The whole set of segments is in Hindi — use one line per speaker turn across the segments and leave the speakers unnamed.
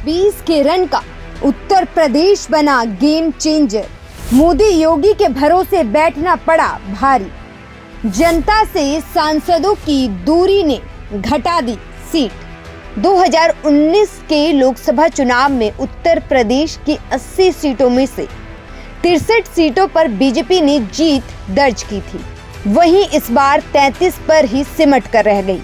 20 के रन का उत्तर प्रदेश बना गेम चेंजर। मोदी योगी के भरोसे बैठना पड़ा भारी। जनता से सांसदों की दूरी ने घटा दी सीट। 2019 के लोकसभा चुनाव में उत्तर प्रदेश की 80 सीटों में से 63 सीटों पर बीजेपी ने जीत दर्ज की थी। वहीं इस बार 33 पर ही सिमट कर रह गई।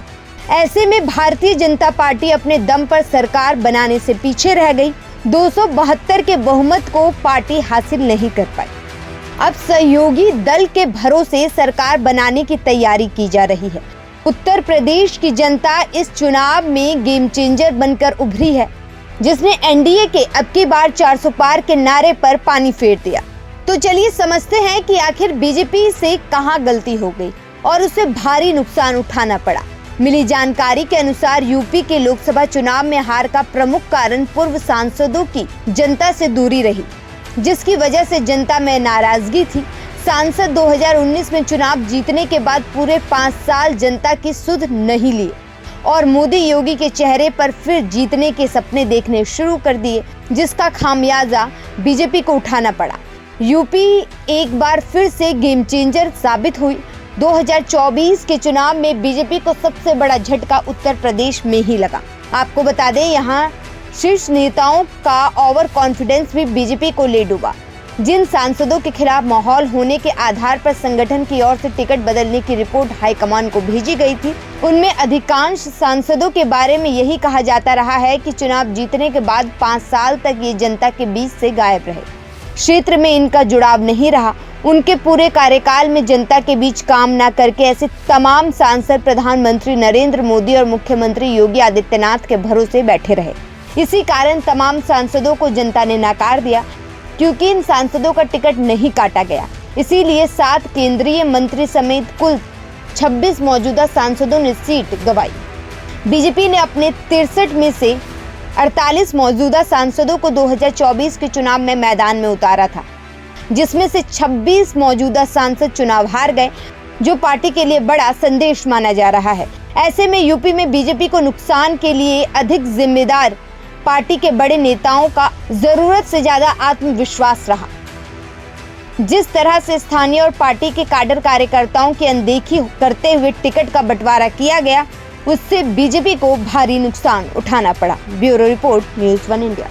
ऐसे में भारतीय जनता पार्टी अपने दम पर सरकार बनाने से पीछे रह गई। 272 के बहुमत को पार्टी हासिल नहीं कर पाई। अब सहयोगी दल के भरोसे सरकार बनाने की तैयारी की जा रही है। उत्तर प्रदेश की जनता इस चुनाव में गेम चेंजर बनकर उभरी है, जिसने एनडीए के अब की बार 400 पार के नारे पर पानी फेर दिया। तो चलिए समझते हैं कि आखिर बीजेपी से कहां गलती हो गई और उसे भारी नुकसान उठाना पड़ा। मिली जानकारी के अनुसार यूपी के लोकसभा चुनाव में हार का प्रमुख कारण पूर्व सांसदों की जनता से दूरी रही, जिसकी वजह से जनता में नाराजगी थी। सांसद 2019 में चुनाव जीतने के बाद पूरे 5 साल जनता की सुध नहीं लिए और मोदी योगी के चेहरे पर फिर जीतने के सपने देखने शुरू कर दिए, जिसका खामियाजा बीजेपी को उठाना पड़ा। यूपी एक बार फिर से गेम चेंजर साबित हुई। 2024 के चुनाव में बीजेपी को सबसे बड़ा झटका उत्तर प्रदेश में ही लगा। आपको बता दें, यहाँ शीर्ष नेताओं का ओवर कॉन्फिडेंस भी बीजेपी को ले डूबा। जिन सांसदों के खिलाफ माहौल होने के आधार पर संगठन की ओर से टिकट बदलने की रिपोर्ट हाईकमान को भेजी गई थी, उनमें अधिकांश सांसदों के बारे में यही कहा जाता रहा है कि चुनाव जीतने के बाद 5 साल तक ये जनता के बीच से गायब रहे। क्षेत्र में इनका जुड़ाव नहीं रहा। उनके पूरे कार्यकाल में जनता के बीच काम न करके ऐसे तमाम सांसद प्रधानमंत्री नरेंद्र मोदी और मुख्यमंत्री योगी आदित्यनाथ के भरोसे बैठे रहे। इसी कारण तमाम सांसदों को जनता ने नकार दिया, क्योंकि इन सांसदों का टिकट नहीं काटा गया। इसीलिए 7 केंद्रीय मंत्री समेत कुल 26 मौजूदा सांसदों ने सीट गंवाई। बीजेपी ने अपने 63 में से 48 मौजूदा सांसदों को 2024 के चुनाव में मैदान में उतारा था, जिसमें से 26 मौजूदा सांसद चुनाव हार गए, जो पार्टी के लिए बड़ा संदेश माना जा रहा है। ऐसे में यूपी में बीजेपी को नुकसान के लिए अधिक जिम्मेदार पार्टी के बड़े नेताओं का जरूरत से ज्यादा आत्मविश्वास रहा। जिस तरह से स्थानीय और पार्टी के काडर कार्यकर्ताओं की अनदेखी करते हुए टिकट का बंटवारा किया गया, उससे बीजेपी को भारी नुकसान उठाना पड़ा। Bureau report, news 1 India.